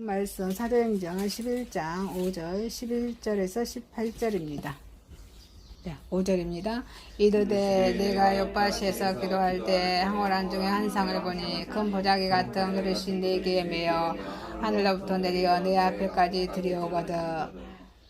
말씀 사도행전 11장 5절 11절에서 18절입니다. 5절입니다. 이르되 내가 요파시에서 기도할 때 황홀한 중에 한 상을 보니 큰 보자기 같은 그릇이 네 개에 매어 하늘로부터 내려 내 앞에까지 들여오거든.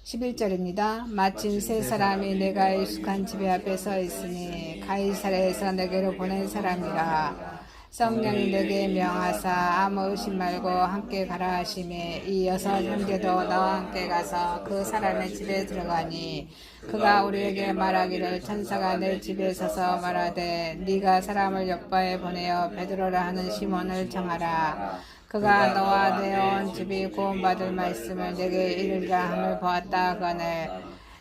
11절입니다. 마침 세 사람이 내가 익숙한 집에 앞에 서 있으니 가이사랴에서 내게로 보낸 사람이라. 성령이 내게 명하사 아무 의심 말고 함께 가라 하시매 이 여섯 형제도 나와 함께 가서 그 사람의 집에 들어가니 그가 우리에게 말하기를 천사가 내 집에 서서 말하되 네가 사람을 요파에 보내어 베드로라 하는 시몬을 청하라. 그가 너와 내 온 집이 구원받을 말씀을 내게 이르리라 함을 보았다 하거늘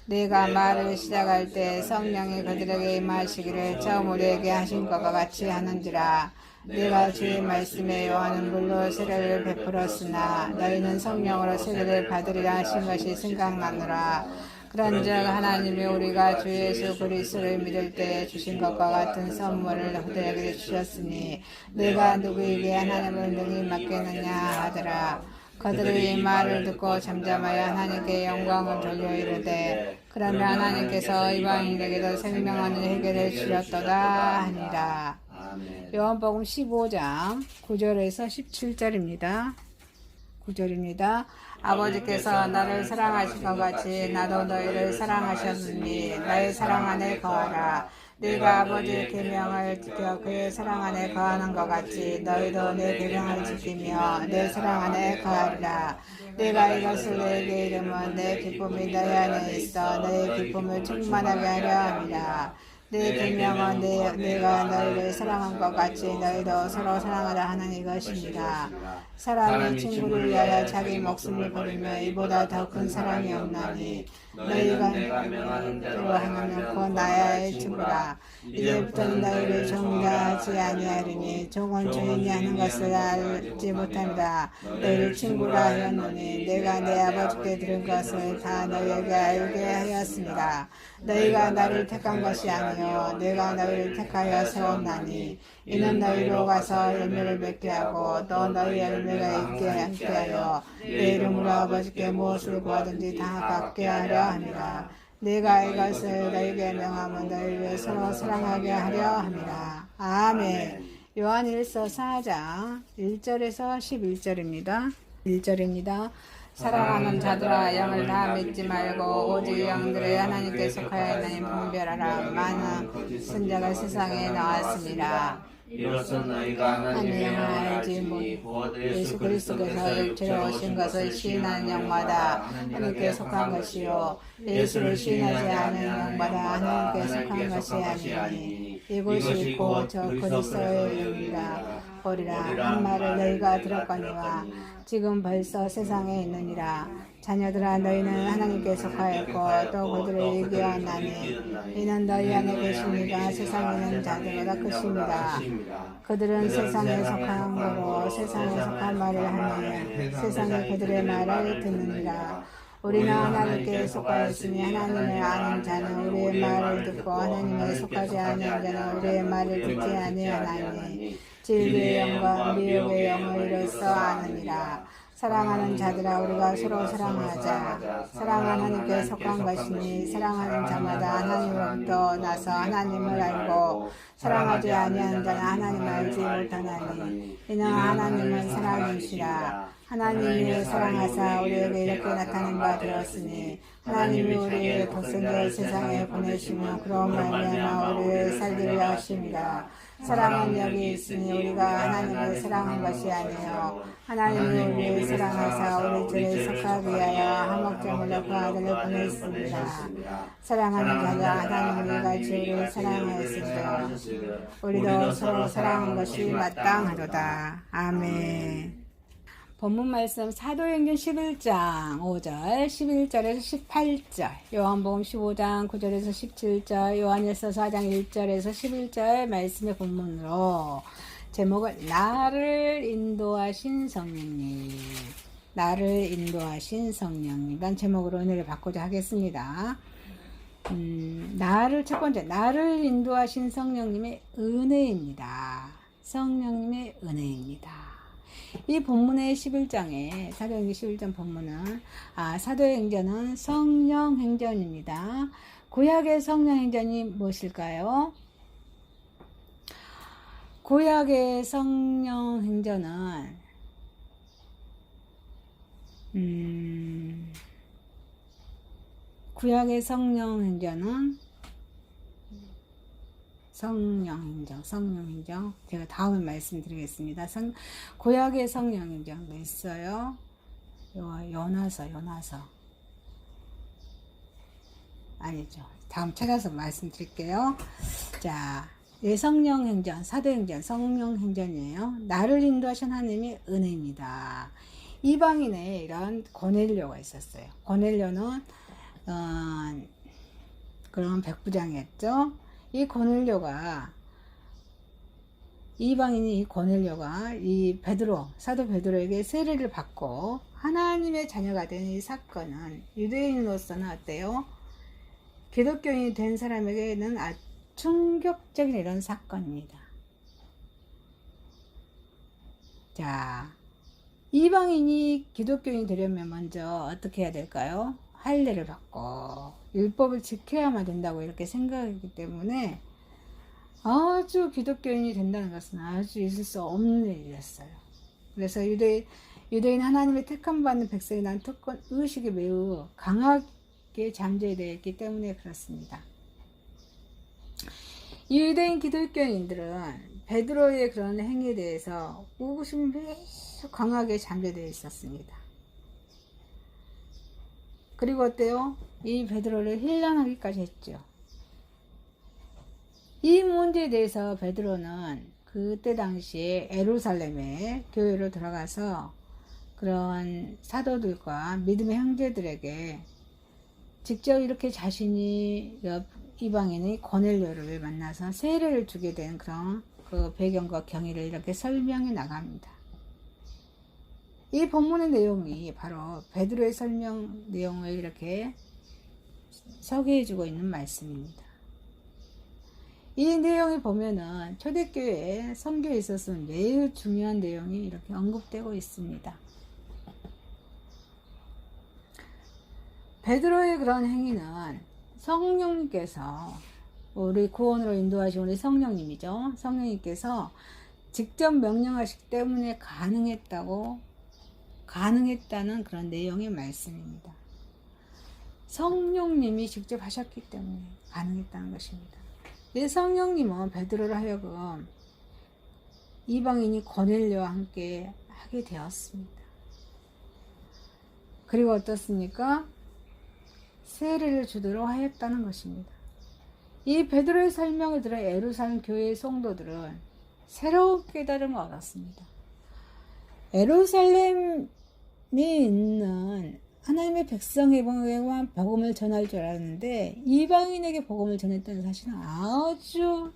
내가 말을 시작할 때 성령이 그들에게 임하시기를 처음 우리에게 하신 것과 같이 하는지라. 내가 주의 말씀에 요하는 물로 세례를 베풀었으나 너희는 성령으로 세례를 받으리라 하신 것이 생각나노라. 그런즉 하나님이 우리가 주 예수 그리스도를 믿을 때 주신 것과 같은 선물을 그들에게 주셨으니 내가 누구에게 하나님을 능히 맡겠느냐 하더라. 그들이 이 말을 듣고 잠잠하여 하나님께 영광을 돌려 이르되 그러나 하나님께서 이방인에게도 생명하는 해결을 주셨도다 하니라. 요한복음 15장 9절에서 17절입니다. 9절입니다. 아버지께서 나를 사랑하신 것 같이 나도 너희를 사랑하셨으니 나의 사랑 안에 거하라. 네가 아버지의 계명을 지켜 그의 사랑 안에 거하는 것 같이 너희도 내 계명을 지키며 내 사랑 안에 거하리라. 내가 이것을 너희에게 이르면 내 기쁨이 너희 안에 있어 너희 기쁨을 충만하게 하려 함이라. 내 계명은 내가 너희를 사랑한 것 같이 너희도 서로 사랑하라 하는 이것입니다. 사람이 친구를 위하여 자기 목숨을 버리며 이보다 더 큰 사랑이 없나니 너희가 명하는 대로 하면 곧 나의 친구라. 이제부터는 너희를 종이라 하지 아니하리니 종은 주인이 하는 것을 알지 못합니다. 너희를 친구라 하였노니 내가 내 아버지께 들은 것을 다 너희에게 알게 하였습니다. 너희가 나를 택한 것이 아니요 내가 너희를 택하여 세웠나니 이는 너희로 가서 열매를 맺게 하고 또 너희 열매가 있게 하여 내 이름으로 아버지께 무엇을 구하든지 다 받게 하려 함이라. 내가 이것을 너희에게 명하면 너희를 서로 사랑하게 하려 함이라. 아멘. 요한일서 4장 1절에서 11절입니다. 1절입니다. 사랑하는 자들아 영을 다 믿지 말고 오직 영들의 하나님께 속하여 있는 분별하라. 많은 선자가 세상에 나왔습니다. 이로써 너희가 하나님의 영을 알지 못 예수 그리스도께서 육체로 오신 것을 시인하는 영마다 하나님께 속한 것이요 예수를 시인하지 않은 영마다 하나님께 속한 것이 아니니 이곳이 곧 저 그리스도의 영이라 보리라. 한 말을 너희가 들었거니와 지금 벌써 세상에 있느니라. 자녀들아 너희는 하나님께 속하였고 또 그들을 이겨왔나니 이는 너희 안에 계시니가 세상에 있는 자들보다 크십니다. 그들은 세상에 속한 거로 세상에 속한 말을 하며 세상이 그들의 말을 듣느니라. 우리는 하나님께 속하였으니 하나님을 아는 자는 우리의 말을 듣고 하나님에 속하지 아니한 자는 우리의 말을 듣지 아니하나니 진리의 영과 미혹의 영을 이로써 아느니라. 사랑하는 자들아 우리가 서로 사랑하자. 사랑은 하나님께 속한 것이니 사랑하는 자마다 하나님으로부터 나서 하나님을 알고 사랑하지 아니하는 자는 하나님을 알지 못하나니 이는 하나님은 사랑이시라. 하나님이 사랑하사 우리에게 이렇게 나타낸 바 되었으니 하나님이 우리의 독생자를 세상에 보내시며 그런 말미암아 우리를 살리려 하십니다. 사랑은 여기 있으니 우리가 하나님을 사랑한 것이 아니요 하나님이 우리를 사랑하사 우리 죄를 속하기 위하여 한목제물로 그 아들을 보냈습니다. 사랑하는 자가 하나님 우리가 주를 사랑하였으므로 우리도 서로 사랑한 것이 마땅하도다. 아멘. 본문 말씀 사도행전 11장 5절 11절에서 18절 요한복음 15장 9절에서 17절 요한일서 4장 1절에서 11절 말씀의 본문으로 제목을 나를 인도하신 성령님 나를 인도하신 성령님 이란 제목으로 은혜를 받고자 하겠습니다. 첫 번째 나를 인도하신 성령님의 은혜입니다. 성령님의 은혜입니다. 이 본문의 11장에 사도행전 11장 본문은 사도행전은 성령행전입니다. 구약의 성령행전이 무엇일까요? 구약의 성령행전은 구약의 성령행전 제가 다음에 말씀드리겠습니다. 구약의 성령행전도 있어요. 요나서 아니죠. 다음 찾아서 말씀드릴게요. 자, 성령행전, 사도행전, 성령행전이에요. 나를 인도하신 하나님의 은혜입니다. 이방인의 이런 고넬료가 있었어요. 고넬료는 그런 백부장이었죠. 이 고넬료가 이방인이 이 고넬료가 이 사도 베드로에게 세례를 받고 하나님의 자녀가 된 이 사건은 유대인으로서는 어때요? 기독교인이 된 사람에게는 아주 충격적인 이런 사건입니다. 자, 이방인이 기독교인이 되려면 먼저 어떻게 해야 될까요? 할례를 받고 율법을 지켜야만 된다고 이렇게 생각하기 때문에 아주 기독교인이 된다는 것은 아주 있을 수 없는 일이었어요. 그래서 유대인 하나님의 택함 받는 백성에 대한 특권 의식이 매우 강하게 잠재되어 있기 때문에 그렇습니다. 이 유대인 기독교인들은 베드로의 그런 행위에 대해서 의구심이 매우 강하게 잠재되어 있었습니다. 그리고 어때요? 이 베드로를 힐난하기까지 했죠. 이 문제에 대해서 베드로는 그때 당시에 예루살렘에 교회로 들어가서 그런 사도들과 믿음의 형제들에게 직접 이렇게 자신이 이방인의 고넬료를 만나서 세례를 주게 된 그런 그 배경과 경위를 이렇게 설명해 나갑니다. 이 본문의 내용이 바로 베드로의 설명 내용을 이렇게 소개해 주고 있는 말씀입니다. 이 내용을 보면은 초대교회 선교에 있어서 매우 중요한 내용이 이렇게 언급되고 있습니다. 베드로의 그런 행위는 성령님께서 우리 구원으로 인도하신 우리 성령님이죠. 성령님께서 직접 명령하시기 때문에 가능했다는 그런 내용의 말씀입니다. 성령님이 직접 하셨기 때문에 가능했다는 것입니다. 이 성령님은 베드로를 하여금 이방인이 고넬료와 함께 하게 되었습니다. 그리고 어떻습니까? 세례를 주도록 하였다는 것입니다. 이 베드로의 설명을 들어 예루살렘 교회의 성도들은 새로운 깨달음을 얻었습니다. 예루살렘에 있는 하나님의 백성에게만 복음을 전할 줄 알았는데 이방인에게 복음을 전했다는 사실은 아주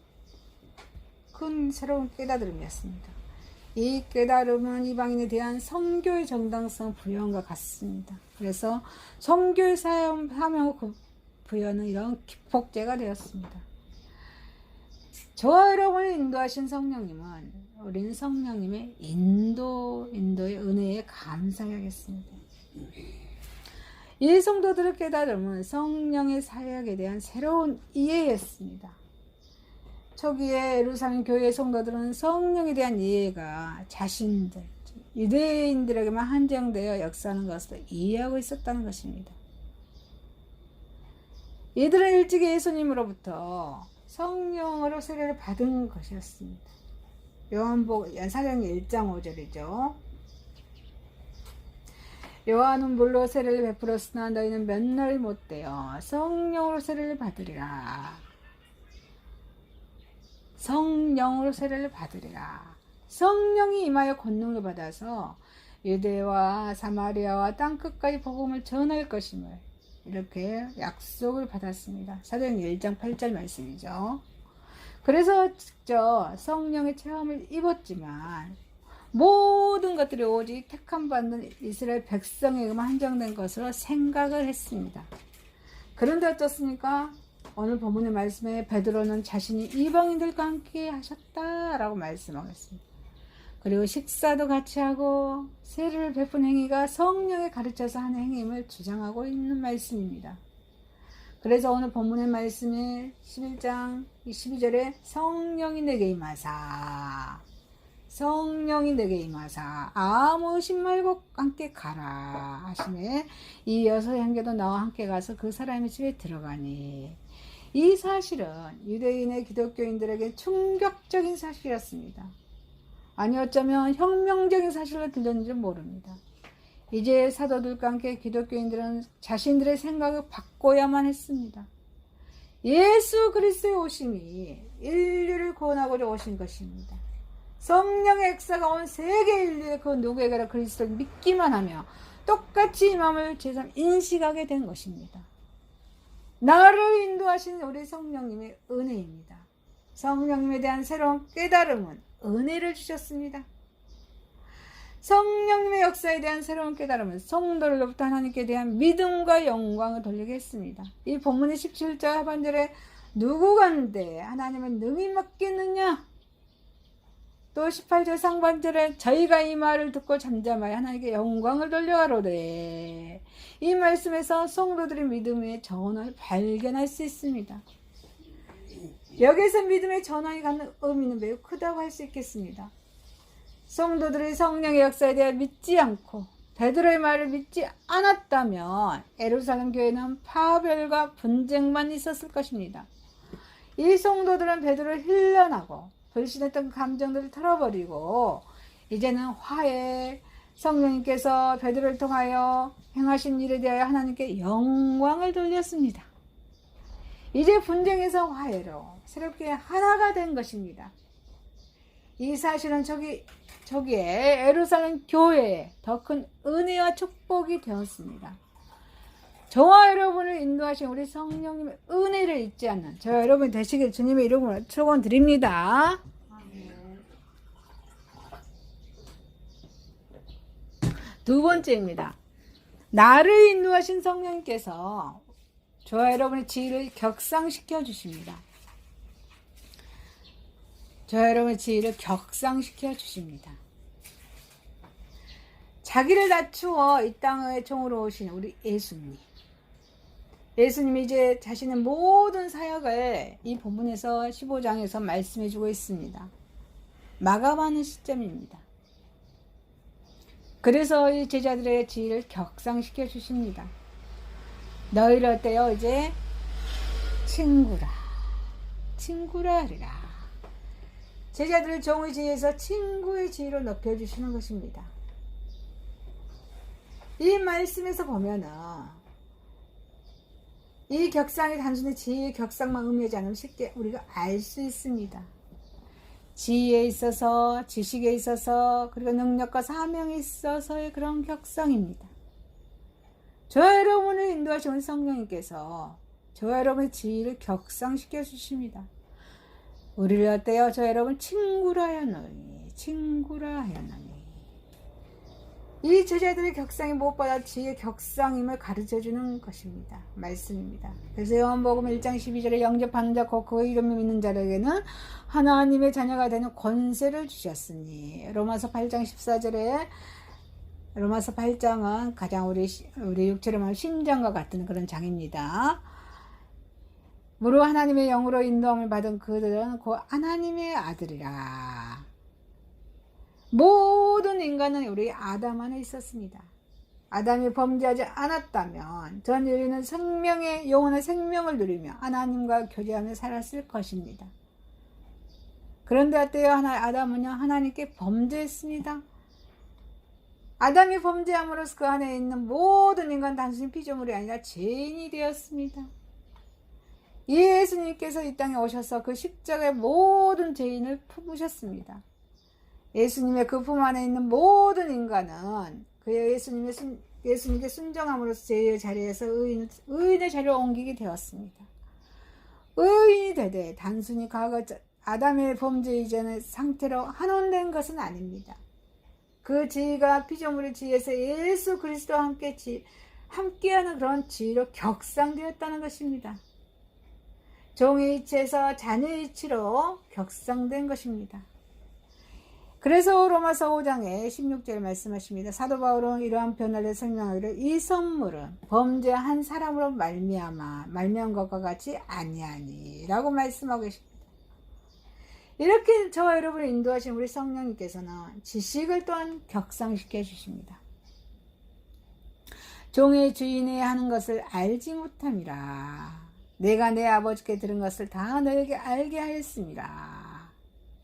큰 새로운 깨달음이었습니다. 이 깨달음은 이방인에 대한 선교의 정당성 부여함과 같습니다. 그래서 선교의 사명 부여는 이런 기폭제가 되었습니다. 저와 여러분을 인도하신 성령님은 우리는 성령님의 인도의 은혜에 감사하겠습니다. 이 성도들의 깨달음은 성령의 사역에 대한 새로운 이해였습니다. 초기에 예루살렘 교회의 성도들은 성령에 대한 이해가 자신들, 유대인들에게만 한정되어 역사하는 것으로 이해하고 있었다는 것입니다. 이들은 일찍이 예수님으로부터 성령으로 세례를 받은 것이었습니다. 사도행전 1장 5절이죠. 요한은 물로 세례를 베풀었으나 너희는 몇 날 못되어 성령으로 세례를 받으리라. 성령으로 세례를 받으리라. 성령이 임하여 권능을 받아서 유대와 사마리아와 땅끝까지 복음을 전할 것임을 이렇게 약속을 받았습니다. 사도행전 1장 8절 말씀이죠. 그래서 직접 성령의 체험을 입었지만 모든 것들이 오직 택함 받는 이스라엘 백성에게만 한정된 것으로 생각을 했습니다. 그런데 어떻습니까? 오늘 본문의 말씀에 베드로는 자신이 이방인들과 함께 하셨다라고 말씀하고 있습니다. 그리고 식사도 같이 하고 세례를 베푼 행위가 성령에 가르쳐서 하는 행위임을 주장하고 있는 말씀입니다. 그래서 오늘 본문의 말씀에 11장 12절에 성령이 내게 임하사 아무 의심 말고 함께 가라 하시네. 이어서 형제도 나와 함께 가서 그 사람의 집에 들어가니, 이 사실은 유대인의 기독교인들에게 충격적인 사실이었습니다. 아니 어쩌면 혁명적인 사실로 들렸는지 모릅니다. 이제 사도들과 함께 기독교인들은 자신들의 생각을 바꿔야만 했습니다. 예수 그리스도의 오심이 인류를 구원하고자 오신 것입니다. 성령의 역사가 온 세계 인류의 그 누구에게나 그리스도를 믿기만 하며 똑같이 이 마음을 제3 인식하게 된 것입니다. 나를 인도하신 우리 성령님의 은혜입니다. 성령님에 대한 새로운 깨달음은 은혜를 주셨습니다. 성령님의 역사에 대한 새로운 깨달음은 성도들로부터 하나님께 대한 믿음과 영광을 돌리게 했습니다. 이 본문의 17절 하반절에 누구간데 하나님을 능히 맡겠느냐, 또 18절 상반절에 저희가 이 말을 듣고 잠잠하여 하나님께 영광을 돌려가로되, 이 말씀에서 성도들의 믿음의 전환을 발견할 수 있습니다. 여기서 믿음의 전환이 갖는 의미는 매우 크다고 할 수 있겠습니다. 성도들이 성령의 역사에 대해 믿지 않고 베드로의 말을 믿지 않았다면 예루살렘 교회는 파멸과 분쟁만 있었을 것입니다. 이 성도들은 베드로를 힐난하고 불신했던 감정들을 털어버리고 이제는 화해, 성령님께서 베드로를 통하여 행하신 일에 대하여 하나님께 영광을 돌렸습니다. 이제 분쟁에서 화해로 새롭게 하나가 된 것입니다. 이 사실은 저기에 예루살렘 교회에 더 큰 은혜와 축복이 되었습니다. 저와 여러분을 인도하신 우리 성령님의 은혜를 잊지 않는 저와 여러분이 되시길 주님의 이름으로 축원드립니다. 두 번째입니다. 나를 인도하신 성령님께서 저와 여러분의 지위를 격상시켜 주십니다. 저와 여러분의 지위를 격상시켜 주십니다. 자기를 낮추어 이 땅의 종으로 오신 우리 예수님. 예수님이 이제 자신의 모든 사역을 이 본문에서 15장에서 말씀해 주고 있습니다. 마감하는 시점입니다. 그래서 이 제자들의 지위를 격상시켜 주십니다. 너희를 어때요? 이제 친구라 하리라. 제자들을 종의 지위에서 친구의 지위로 높여주시는 것입니다. 이 말씀에서 보면은 이 격상이 단순히 지위의 격상만 의미하지 않으면 쉽게 우리가 알 수 있습니다. 지위에 있어서, 지식에 있어서, 그리고 능력과 사명에 있어서의 그런 격상입니다. 저와 여러분을 인도하시는 성령님께서 저와 여러분의 지위를 격상시켜 주십니다. 우리를 어때요? 저와 여러분 친구라 하였노니. 이 제자들의 격상이 무엇보다 지혜의 격상임을 가르쳐주는 것입니다. 말씀입니다. 그래서 요한복음 1장 12절에 영접하는 자 곧 그의 이름을 믿는 자에게는 하나님의 자녀가 되는 권세를 주셨으니, 로마서 8장 14절에 로마서 8장은 가장 우리 육체로 말하면 심장과 같은 그런 장입니다. 무릇 하나님의 영으로 인도함을 받은 그들은 곧 하나님의 아들이라. 모든 인간은 우리 아담 안에 있었습니다. 아담이 범죄하지 않았다면 전 인류는 영혼의 생명을 누리며 하나님과 교제하며 살았을 것입니다. 그런데 어때요? 아담은요, 하나님께 범죄했습니다. 아담이 범죄함으로써 그 안에 있는 모든 인간 단순히 피조물이 아니라 죄인이 되었습니다. 예수님께서 이 땅에 오셔서 그 십자가의 모든 죄인을 품으셨습니다. 예수님의 그 품 안에 있는 모든 인간은 예수님께 순종함으로써 죄의 자리에서 의인의 자리로 옮기게 되었습니다. 의인이 되되 단순히 과거 아담의 범죄 이전의 상태로 환원된 것은 아닙니다. 그 지위가 피조물의 지위에서 예수 그리스도와 함께하는 그런 지위로 격상되었다는 것입니다. 종의 이치에서 자녀의 이치로 격상된 것입니다. 그래서 로마서 5장에 16절 말씀하십니다. 사도 바울은 이러한 변화를 설명하기를 이 선물은 범죄 한 사람으로 말미암은 것과 같이 아니하니라고 말씀하고 계십니다. 이렇게 저와 여러분을 인도하신 우리 성령님께서는 지식을 또한 격상시켜 주십니다. 종의 주인이 하는 것을 알지 못함이라. 내가 내 아버지께 들은 것을 다 너에게 알게 하였습니다.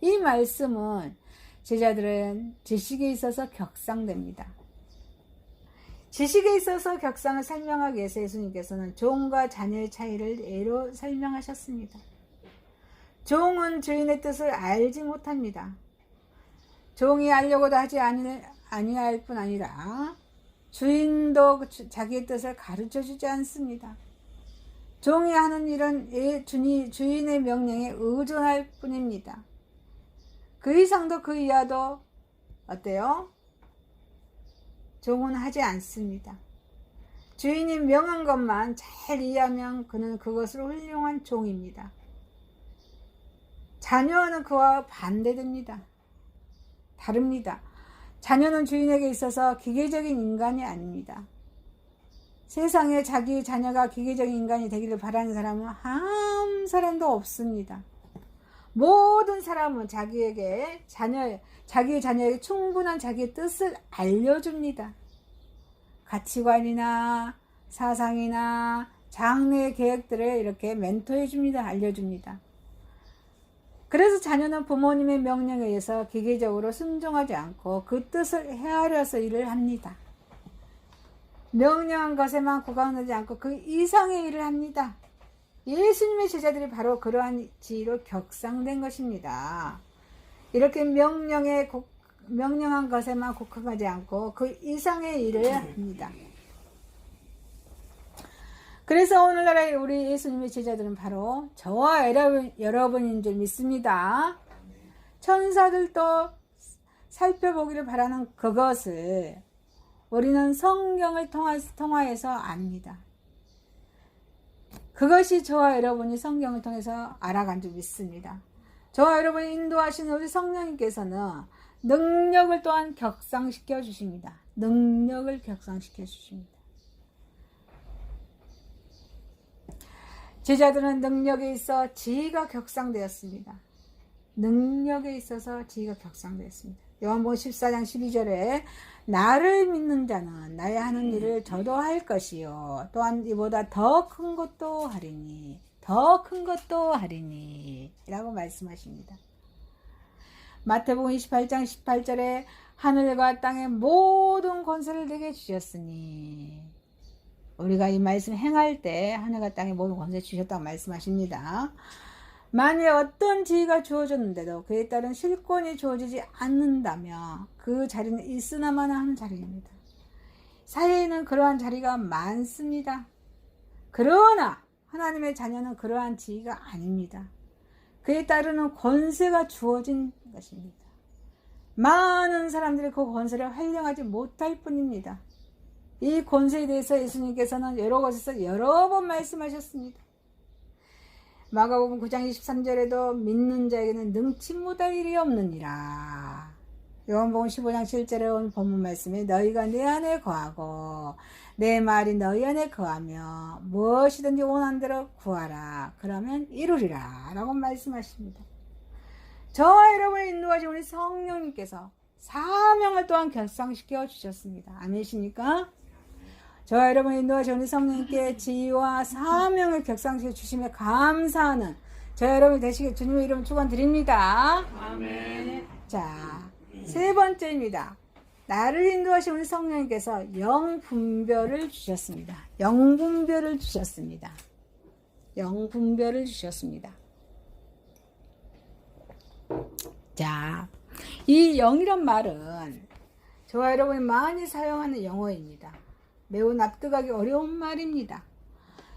이 말씀은 제자들은 지식에 있어서 격상됩니다. 지식에 있어서 격상을 설명하기 위해서 예수님께서는 종과 자녀의 차이를 예로 설명하셨습니다. 종은 주인의 뜻을 알지 못합니다. 종이 알려고도 하지 아니할 뿐 아니라 주인도 자기의 뜻을 가르쳐주지 않습니다. 종이 하는 일은 주인의 명령에 의존할 뿐입니다. 그 이상도 그 이하도 어때요? 종은 하지 않습니다. 주인이 명한 것만 잘 이해하면 그는 그것으로 훌륭한 종입니다. 자녀는 그와 반대됩니다. 다릅니다. 자녀는 주인에게 있어서 기계적인 인간이 아닙니다. 세상에 자기 자녀가 기계적인 인간이 되기를 바라는 사람은 한 사람도 없습니다. 모든 사람은 자기 자녀에게 충분한 자기의 뜻을 알려줍니다. 가치관이나 사상이나 장래의 계획들을 이렇게 멘토해 줍니다. 알려줍니다. 그래서 자녀는 부모님의 명령에 의해서 기계적으로 순종하지 않고 그 뜻을 헤아려서 일을 합니다. 명령한 것에만 구강하지 않고 그 이상의 일을 합니다. 예수님의 제자들이 바로 그러한 지위로 격상된 것입니다. 이렇게 명령한 것에만 국한하지 않고 그 이상의 일을 합니다. 그래서 오늘날 우리 예수님의 제자들은 바로 저와 여러분인 줄 믿습니다. 천사들도 살펴보기를 바라는 그것을 우리는 성경을 통하여서 압니다. 그것이 저와 여러분이 성경을 통해서 알아간 줄 믿습니다. 저와 여러분이 인도하시는 우리 성령님께서는 능력을 또한 격상시켜 주십니다. 능력을 격상시켜 주십니다. 제자들은 능력에 있어 지위가 격상되었습니다. 능력에 있어서 지위가 격상되었습니다. 요한복음 14장 12절에 나를 믿는 자는 나의 하는 일을 저도 할 것이요 또한 이보다 더 큰 것도 하리니 라고 말씀하십니다. 마태복음 28장 18절에 하늘과 땅의 모든 권세를 내게 주셨으니 우리가 이 말씀 행할 때 하늘과 땅의 모든 권세 주셨다고 말씀하십니다. 만일 어떤 지위가 주어졌는데도 그에 따른 실권이 주어지지 않는다면 그 자리는 있으나마나 하는 자리입니다. 사회에는 그러한 자리가 많습니다. 그러나 하나님의 자녀는 그러한 지위가 아닙니다. 그에 따르는 권세가 주어진 것입니다. 많은 사람들이 그 권세를 활용하지 못할 뿐입니다. 이 권세에 대해서 예수님께서는 여러 곳에서 여러 번 말씀하셨습니다. 마가복음 9장 23절에도 믿는 자에게는 능치 못할 일이 없느니라. 요한복음 15장 7절에 온 본문 말씀에 너희가 내 안에 거하고 내 말이 너희 안에 거하며 무엇이든지 원하는 대로 구하라. 그러면 이루리라. 라고 말씀하십니다. 저와 여러분을 인도하신 우리 성령님께서 사명을 또한 결성시켜 주셨습니다. 아멘이십니까? 저와 여러분을 인도하신 우리 성령님께 지위와 사명을 결성시켜 주시며 감사하는 저와 여러분이 되시길 주님의 이름 축원드립니다. 아멘. 자, 세 번째입니다. 나를 인도하신 우리 성령님께서 영분별을 주셨습니다. 영분별을 주셨습니다. 영분별을 주셨습니다. 자, 이 영이란 말은 저와 여러분이 많이 사용하는 영어입니다. 매우 납득하기 어려운 말입니다.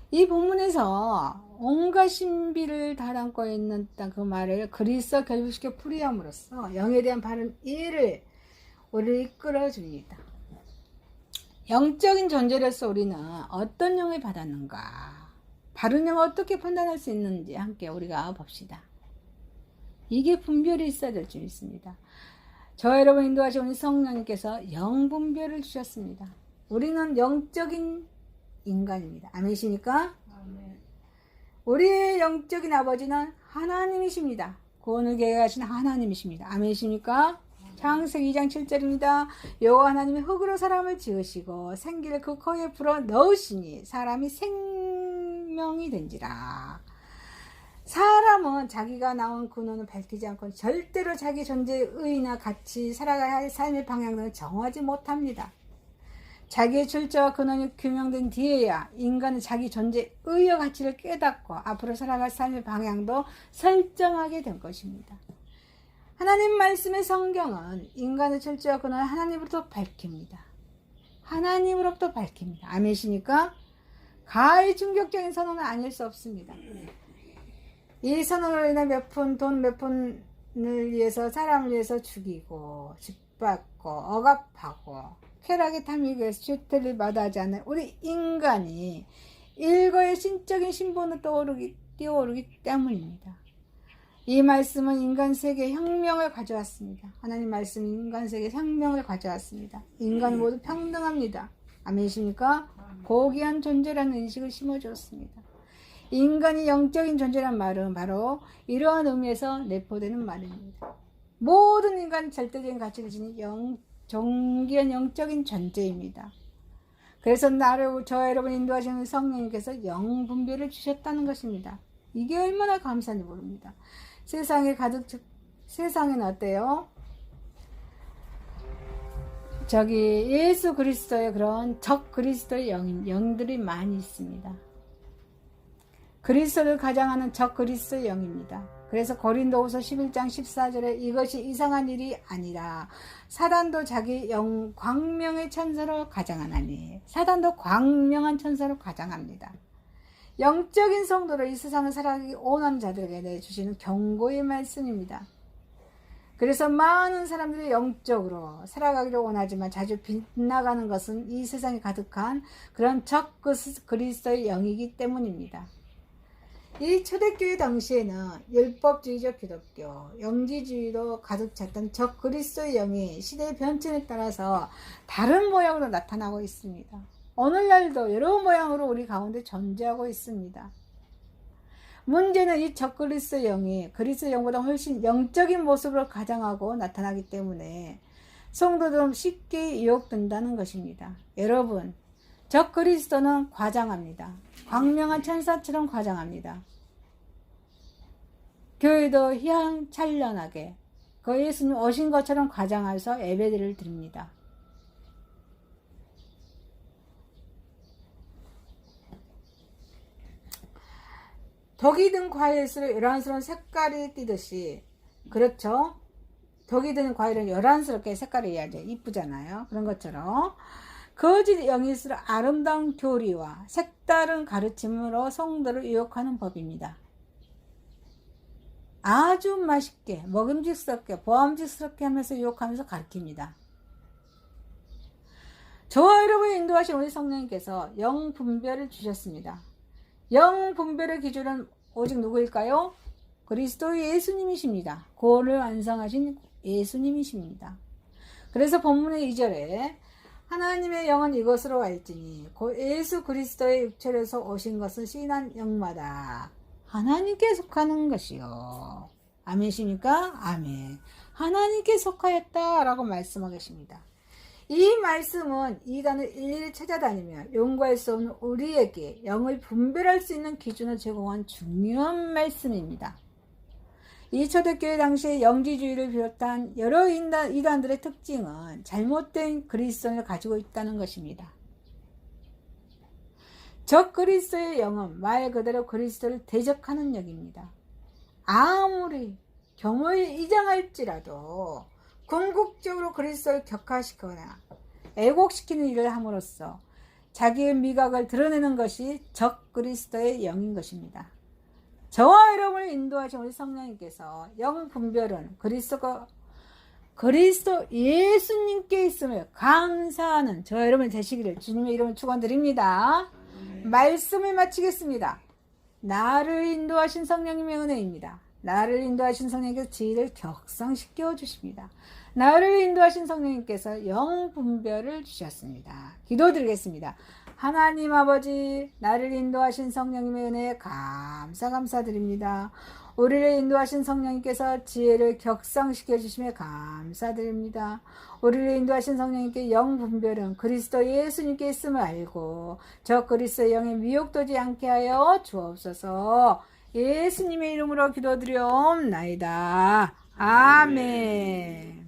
이 본문에서 온갖 신비를 다 담고 있는 그 말을 그리스어 결부시켜 풀이함으로써 영에 대한 바른 이해를 우리를 이끌어 줍니다. 영적인 존재로서 우리는 어떤 영을 받았는가, 바른 영을 어떻게 판단할 수 있는지 함께 우리가 봅시다. 이게 분별이 있어야 될 줄 믿습니다. 저 여러분 인도하신 우리 성령님께서 영분별을 주셨습니다. 우리는 영적인 인간입니다. 아멘이십니까? 우리의 영적인 아버지는 하나님이십니다. 구원을 계획하신 하나님이십니다. 아멘이십니까? 창세기 2장 7절입니다. 여호와 하나님이 흙으로 사람을 지으시고 생기를 그 코에 불어 넣으시니 사람이 생명이 된지라. 사람은 자기가 나온 근원을 밝히지 않고 절대로 자기 존재의 의의나 가치, 살아가야 할 삶의 방향을 정하지 못합니다. 자기의 출처와 근원이 규명된 뒤에야 인간은 자기 존재의 의의와 가치를 깨닫고 앞으로 살아갈 삶의 방향도 설정하게 된 것입니다. 하나님 말씀의 성경은 인간의 출처와 근원을 하나님으로부터 밝힙니다. 하나님으로부터 밝힙니다. 아멘이십니까? 가히 충격적인 선언은 아닐 수 없습니다. 이 선언으로 인해 돈 몇 푼을 위해서 사람을 위해서 죽이고 짓밟고 억압하고 쾌락에 탐이기 위해서 죄를 마다하지 않는 우리 인간이 일거의 신적인 신분을 띄워오르기 때문입니다. 이 말씀은 인간 세계에 혁명을 가져왔습니다. 하나님 말씀은 인간 세계에 혁명을 가져왔습니다. 인간 모두 평등합니다. 아멘이십니까? 고귀한 존재라는 인식을 심어주었습니다. 인간이 영적인 존재란 말은 바로 이러한 의미에서 내포되는 말입니다. 모든 인간은 절대적인 가치를 지닌 존귀한 영적인 존재입니다. 그래서 저 여러분 인도하시는 성령님께서 영분별을 주셨다는 것입니다. 이게 얼마나 감사한지 모릅니다. 세상에는 어때요? 예수 그리스도의 그런 적 그리스도의 영들이 많이 있습니다. 그리스도를 가장하는 적 그리스도의 영입니다. 그래서 고린도후서 11장 14절에 이것이 이상한 일이 아니라 사단도 자기 광명의 천사로 가장하나니, 사단도 광명한 천사로 가장합니다. 영적인 성도를 이 세상을 살아가기 원하는 자들에게 내주시는 경고의 말씀입니다. 그래서 많은 사람들이 영적으로 살아가기를 원하지만 자주 빗나가는 것은 이 세상에 가득한 그런 적 그리스도의 영이기 때문입니다. 이 초대교회 당시에는 율법주의적 기독교, 영지주의로 가득 찼던 적 그리스도의 영이 시대의 변천에 따라서 다른 모양으로 나타나고 있습니다. 오늘날도 여러 모양으로 우리 가운데 존재하고 있습니다. 문제는 이 적 그리스도의 영이 그리스도의 영보다 훨씬 영적인 모습으로 가장하고 나타나기 때문에 성도들은 쉽게 유혹된다는 것입니다. 여러분, 적 그리스도는 과장합니다. 광명한 천사처럼 과장합니다. 교회도 희양찬란하게 그 예수님 오신 것처럼 과장해서 예배를 드립니다. 덕이 든 과일일수록 요란스러운 색깔이 띠듯이, 그렇죠? 덕이 든 과일은 요란스럽게 색깔이 해야죠. 이쁘잖아요. 그런 것처럼 거짓 영일수록 아름다운 교리와 색다른 가르침으로 성도를 유혹하는 법입니다. 아주 맛있게 먹음직스럽게 보암직스럽게 하면서 유혹하면서 가르칩니다. 저와 여러분을 인도하신 우리 성령님께서 영분별을 주셨습니다. 영분별의 기준은 오직 누구일까요? 그리스도 예수님이십니다. 구원을 완성하신 예수님이십니다. 그래서 본문의 2절에 하나님의 영은 이것으로 알지니 곧 예수 그리스도의 육체로서 오신 것은 신한 영마다 하나님께 속하는 것이요. 아멘이십니까? 아멘. 하나님께 속하였다라고 말씀하고 계십니다. 이 말씀은 이단을 일일이 찾아다니며 연구할 수 없는 우리에게 영을 분별할 수 있는 기준을 제공한 중요한 말씀입니다. 이 초대교회 당시의 영지주의를 비롯한 여러 이단들의 특징은 잘못된 그리스도를 가지고 있다는 것입니다. 적 그리스도의 영은 말 그대로 그리스도를 대적하는 영입니다. 아무리 경호에 이장할지라도 궁극적으로 그리스도를 격화시키거나 애곡시키는 일을 함으로써 자기의 미각을 드러내는 것이 적 그리스도의 영인 것입니다. 저와 여러분을 인도하신 우리 성령님께서 영 분별은 그리스도 예수님께 있음을 감사하는 저와 여러분 되시기를 주님의 이름으로 축원드립니다. 말씀을 마치겠습니다. 나를 인도하신 성령님의 은혜입니다. 나를 인도하신 성령님께서 지혜를 격상시켜 주십니다. 나를 인도하신 성령님께서 영분별을 주셨습니다. 기도드리겠습니다. 하나님 아버지, 나를 인도하신 성령님의 은혜에 감사드립니다. 우리를 인도하신 성령님께서 지혜를 격상시켜 주심에 감사드립니다. 우리를 인도하신 성령님께 영분별은 그리스도 예수님께 있음을 알고 저 그리스도의 영에 미혹되지 않게 하여 주옵소서. 예수님의 이름으로 기도드리옵나이다. 아멘.